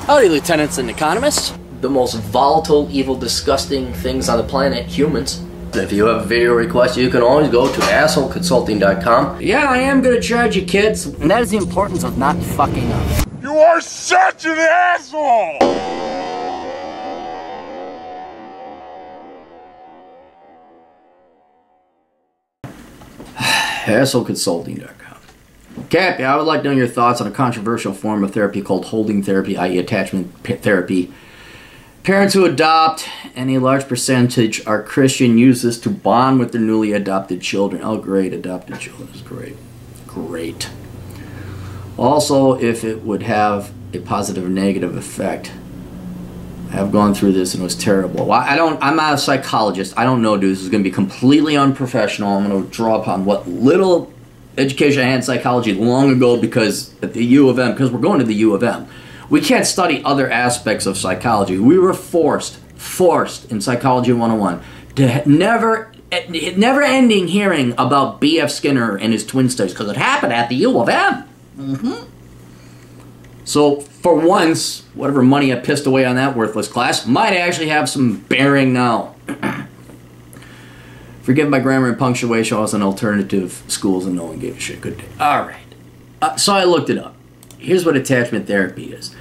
Howdy, lieutenants and economists. The most volatile, evil, disgusting things on the planet, humans. If you have a video request, you can always go to assholeconsulting.com. Yeah, I am gonna charge you, kids. And that is the importance of not fucking up. You are such an asshole! assholeconsulting.com. Cappy, I would like to know your thoughts on a controversial form of therapy called holding therapy, i.e. attachment therapy. Parents who adopt, and a large percentage are Christian, use this to bond with their newly adopted children. Oh, great. Adopted children is great. Great. Also, if it would have a positive or negative effect. I have gone through this and it was terrible. I'm not a psychologist. I don't know, dude. This is going to be completely unprofessional. I'm going to draw upon what little education I had in psychology long ago because at the U of M, because we're going to the U of M. We can't study other aspects of psychology. We were forced in Psychology 101 to never-ending hearing about B.F. Skinner and his twin studies because it happened at the U of M. So, for once, whatever money I pissed away on that worthless class might actually have some bearing now. Forgive my grammar and punctuation. I was in alternative schools and no one gave a shit. Good day. Alright. So I looked it up. Here's what attachment therapy is.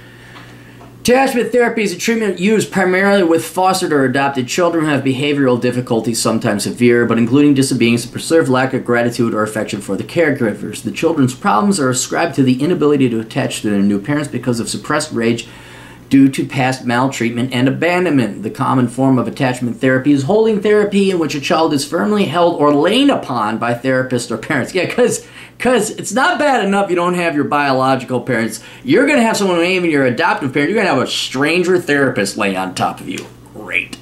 Attachment therapy is a treatment used primarily with fostered or adopted children who have behavioral difficulties, sometimes severe, but including disobedience, a perceived lack of gratitude or affection for the caregivers. The children's problems are ascribed to the inability to attach to their new parents because of suppressed rage due to past maltreatment and abandonment. The common form of attachment therapy is holding therapy, in which a child is firmly held or lain upon by therapists or parents. Yeah, because it's not bad enough you don't have your biological parents. You're going to have someone, even your adoptive parent, you're going to have a stranger therapist lay on top of you. Great.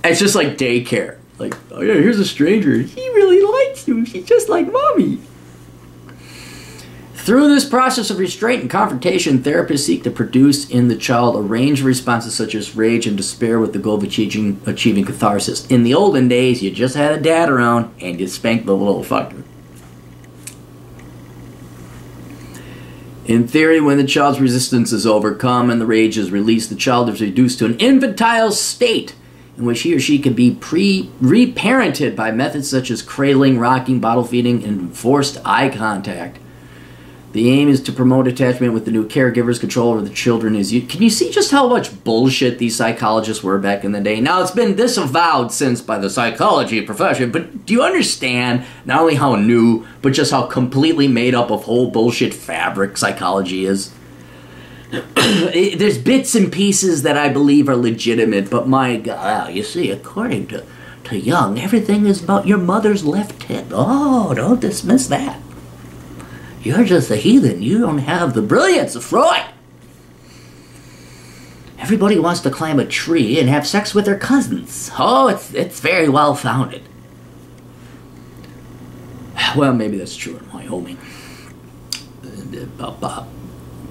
It's just like daycare. Like, oh yeah, here's a stranger. He really likes you. She's just like mommy. Through this process of restraint and confrontation, therapists seek to produce in the child a range of responses such as rage and despair with the goal of achieving catharsis. In the olden days, you just had a dad around and you spanked the little fucker. In theory, when the child's resistance is overcome and the rage is released, the child is reduced to an infantile state in which he or she can be reparented by methods such as cradling, rocking, bottle feeding, and forced eye contact. The aim is to promote attachment with the new caregivers. Control over the children is used. Can you see just how much bullshit these psychologists were back in the day? Now, it's been disavowed since by the psychology profession, but do you understand not only how new, but just how completely made up of whole bullshit fabric psychology is? There's bits and pieces that I believe are legitimate, but my God, you see, according to Jung, everything is about your mother's left hip. Oh, don't dismiss that. You're just a heathen. You don't have the brilliance of Freud. Everybody wants to climb a tree and have sex with their cousins. Oh, it's very well founded. Well, maybe that's true in Wyoming.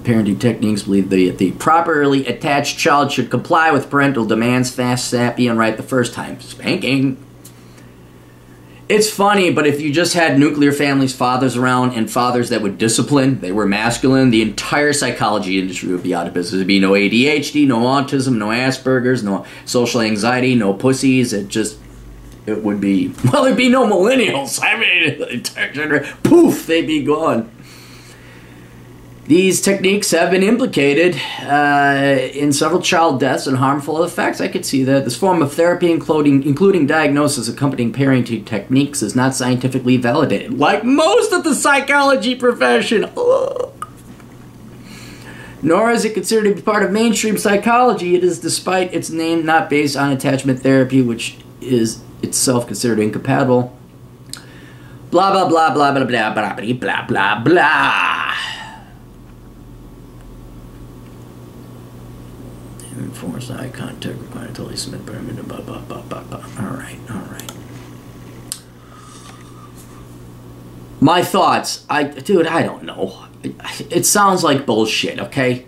Parenting techniques believe that the properly attached child should comply with parental demands, fast, sappy, and right the first time. Spanking. It's funny, but if you just had nuclear families, fathers around, and fathers that would discipline, they were masculine, the entire psychology industry would be out of business. There'd be no ADHD, no autism, no Asperger's, no social anxiety, no pussies. It would be, well, there'd be no millennials. I mean, the entire generation, poof, they'd be gone. These techniques have been implicated in several child deaths and harmful effects. I could see that. This form of therapy, including diagnosis accompanying parenting techniques, is not scientifically validated, like most of the psychology profession. Ugh. Nor is it considered to be part of mainstream psychology. It is, despite its name, not based on attachment therapy, which is itself considered incompatible. Blah, blah, blah, blah, blah, blah, blah, blah, blah, blah, blah. Forced eye contact required totally submit by Alright. My thoughts, dude, I don't know. It sounds like bullshit, okay?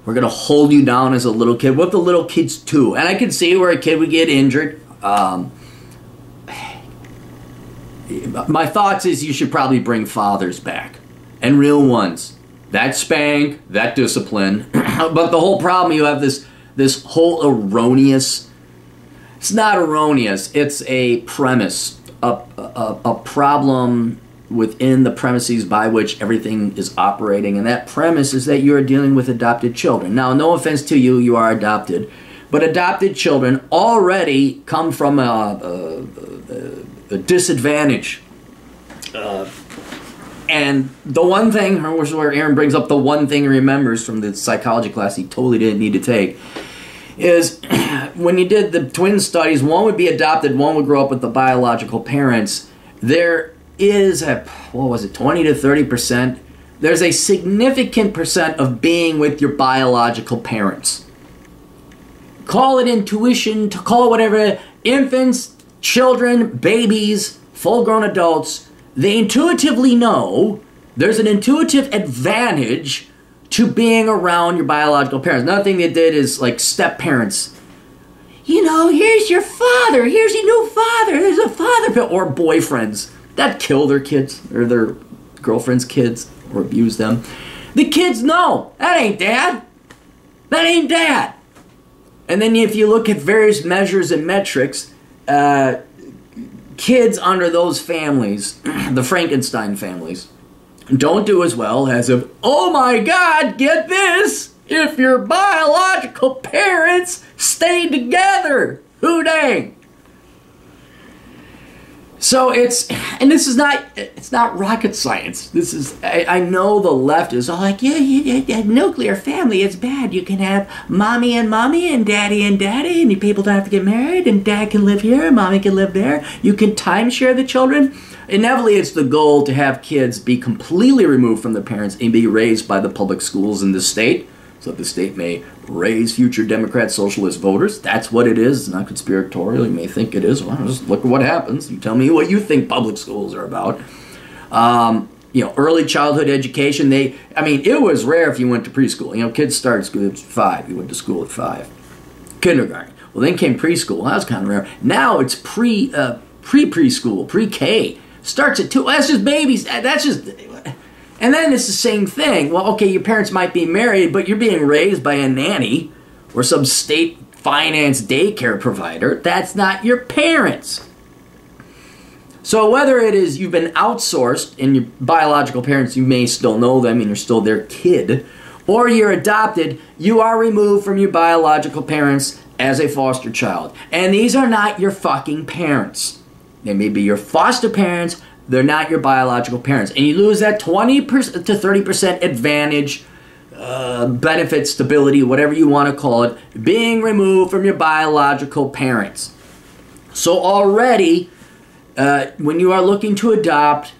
We're gonna hold you down as a little kid. What if the little kids too? And I can see where a kid would get injured. My thoughts is you should probably bring fathers back. And real ones. that spank, that discipline. But the whole problem, you have this whole erroneous, it's not erroneous, it's a premise, a problem within the premises by which everything is operating, and that premise is that you are dealing with adopted children. Now, no offense to you, you are adopted, but adopted children already come from a disadvantage. And the one thing, where Aaron brings up the one thing he remembers from the psychology class he totally didn't need to take, is when you did the twin studies, one would be adopted, one would grow up with the biological parents. There is a, 20 to 30%. There's a significant percent of being with your biological parents. Call it intuition, to call it whatever. Infants, children, babies, full-grown adults, they intuitively know there's an intuitive advantage to being around your biological parents. Another thing they did is like step-parents. You know, here's your father, here's your new father, there's a father, or boyfriends that kill their kids or their girlfriends' kids or abuse them. The kids know, that ain't dad. That ain't dad. And then if you look at various measures and metrics, kids under those families, the Frankenstein families, don't do as well as if, oh my God, get this, if your biological parents stayed together. Who dang? So it's not rocket science. This is, I know the left is all like, yeah, nuclear family is bad. You can have mommy and daddy, and you people don't have to get married, and dad can live here, and mommy can live there. You can timeshare the children. Inevitably, it's the goal to have kids be completely removed from their parents and be raised by the public schools in the state, so that the state may raise future Democrat socialist voters. That's what it is. It's not conspiratorial. You may think it is. Well, just look at what happens. You tell me what you think public schools are about. Early childhood education. It was rare if you went to preschool. Kids started school at 5. You went to school at 5. Kindergarten. Well, then came preschool. That was kind of rare. Now it's preschool, pre-K. Starts at 2. That's just babies. That's just... And then it's the same thing. Well, okay, your parents might be married, but you're being raised by a nanny or some state-financed daycare provider. That's not your parents. So whether it is you've been outsourced and your biological parents, you may still know them and you're still their kid, or you're adopted, you are removed from your biological parents as a foster child. And these are not your fucking parents. They may be your foster parents. They're not your biological parents. And you lose that 20% to 30% advantage, benefit, stability, whatever you want to call it, being removed from your biological parents. So already, when you are looking to adopt,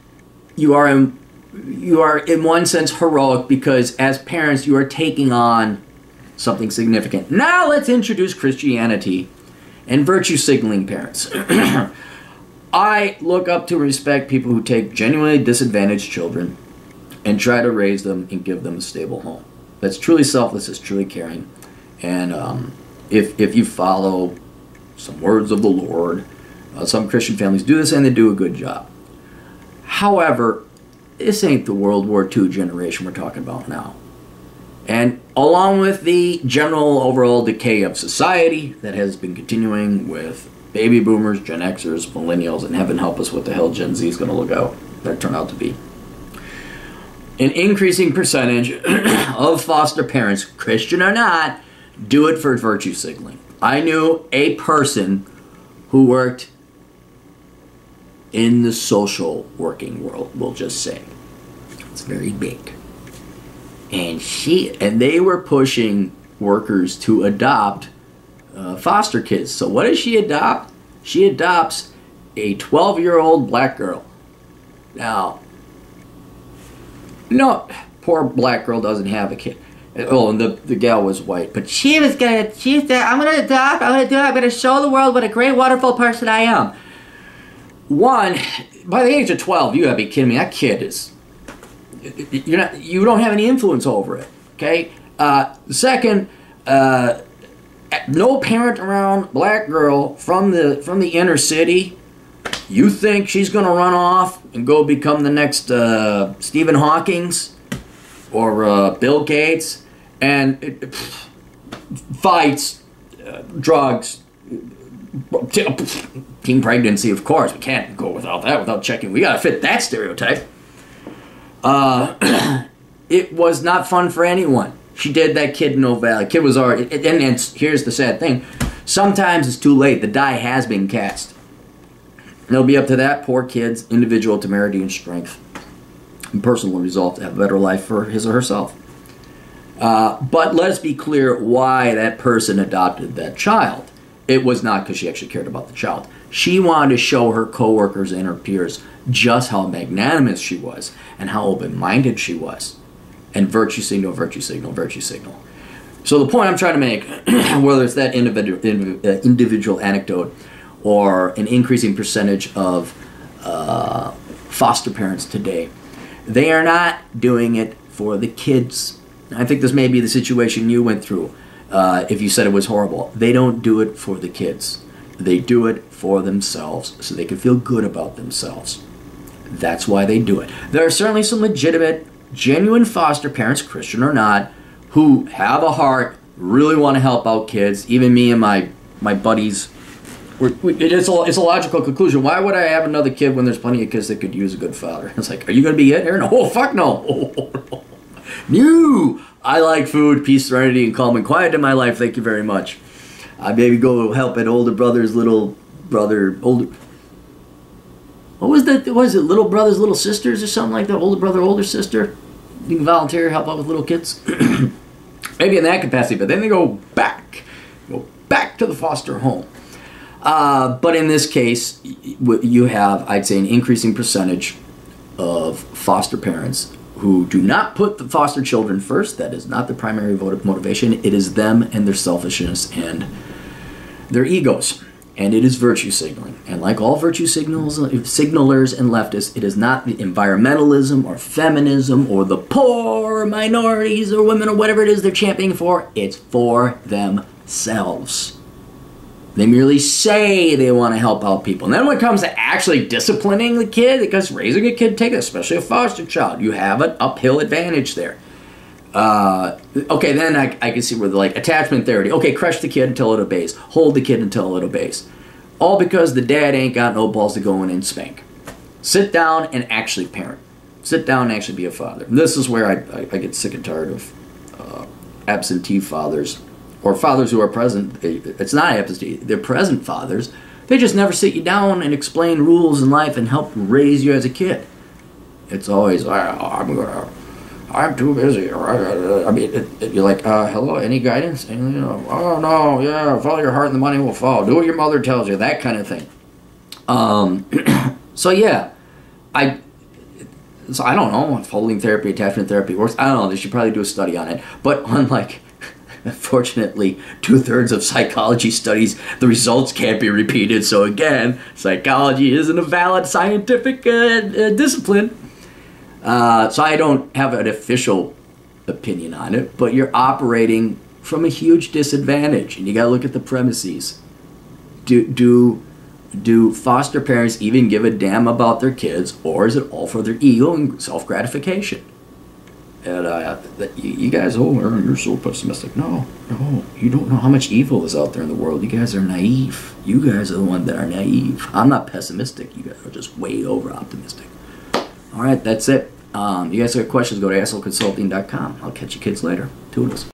you are in one sense heroic, because as parents you are taking on something significant. Now let's introduce Christianity and virtue signaling parents. I look up to respect people who take genuinely disadvantaged children and try to raise them and give them a stable home. That's truly selfless, it's truly caring. And if you follow some words of the Lord, some Christian families do this and they do a good job. However, this ain't the World War II generation we're talking about now. And along with the general overall decay of society that has been continuing with baby boomers, Gen Xers, millennials, and heaven help us what the hell Gen Z is going to turn out to be. An increasing percentage of foster parents, Christian or not, do it for virtue signaling. I knew a person who worked in the social working world, we'll just say. It's very big. And they were pushing workers to adopt foster kids. So what does she adopt? She adopts a 12-year-old black girl. Now, poor black girl doesn't have a kid. Oh, and the gal was white. But she said, I'm going to adopt, I'm going to show the world what a great, wonderful person I am. One, by the age of 12, you gotta be kidding me. That kid is, you don't have any influence over it, okay? Second, no parent around black girl from the inner city. You think she's gonna run off and go become the next Stephen Hawking's? or Bill Gates, and fights, drugs, teen pregnancy, of course. We can't go without that, without checking. We got to fit that stereotype. It was not fun for anyone. She did that kid no value. Kid was already, and here's the sad thing. Sometimes it's too late. The die has been cast. It'll be up to that poor kid's individual temerity and strength and personal resolve to have a better life for his or herself. But let's be clear why that person adopted that child. It was not because she actually cared about the child. She wanted to show her coworkers and her peers just how magnanimous she was and how open-minded she was. And virtue signal, virtue signal, virtue signal. So the point I'm trying to make, whether it's that individual anecdote or an increasing percentage of foster parents today, they are not doing it for the kids. I think this may be the situation you went through if you said it was horrible. They don't do it for the kids. They do it for themselves so they can feel good about themselves. That's why they do it. There are certainly some legitimate, genuine foster parents, Christian or not, who have a heart, really want to help out kids. Even me and my buddies, it's a logical conclusion. Why would I have another kid when there's plenty of kids that could use a good father? It's like, are you going to be it here? No, oh, fuck no. Oh, no. I like food, peace, serenity, and calm and quiet in my life. Thank you very much. I maybe go help an older brother's little brother, older... What was that? Was it little brothers, little sisters or something like that? Older brother, older sister? You can volunteer, help out with little kids. Maybe in that capacity, but then they go back to the foster home. But in this case, you have, I'd say, an increasing percentage of foster parents who do not put the foster children first. That is not the primary motivation. It is them and their selfishness and their egos. And it is virtue signaling. And like all virtue signalers and leftists, it is not the environmentalism or feminism or the poor minorities or women or whatever it is they're championing for. It's for themselves. They merely say they want to help out people. And then when it comes to actually disciplining the kid, because raising a kid takes, especially a foster child, you have an uphill advantage there. Okay, then I can see where like attachment therapy. Okay, crush the kid until it obeys. Hold the kid until it obeys. All because the dad ain't got no balls to go in and spank. Sit down and actually parent. Sit down and actually be a father. And this is where I get sick and tired of absentee fathers or fathers who are present. It's not absentee. They're present fathers. They just never sit you down and explain rules in life and help raise you as a kid. It's always, I'm too busy. I mean, you're like, hello, any guidance? And, you know, oh, no, yeah, follow your heart and the money will fall. Do what your mother tells you, that kind of thing. So, yeah, I don't know if holding therapy, attachment therapy works. I don't know. They should probably do a study on it. But unlike, unfortunately, 2/3 of psychology studies, the results can't be repeated. So, again, psychology isn't a valid scientific discipline. So I don't have an official opinion on it, but you're operating from a huge disadvantage, and you got to look at the premises. Do foster parents even give a damn about their kids, or is it all for their ego and self-gratification? And you guys, you're so pessimistic. No, you don't know how much evil is out there in the world. You guys are naive. You guys are the ones that are naive. I'm not pessimistic. You guys are just way over optimistic. All right, that's it. You guys got questions, go to assholeconsulting.com. I'll catch you kids later. Toodles.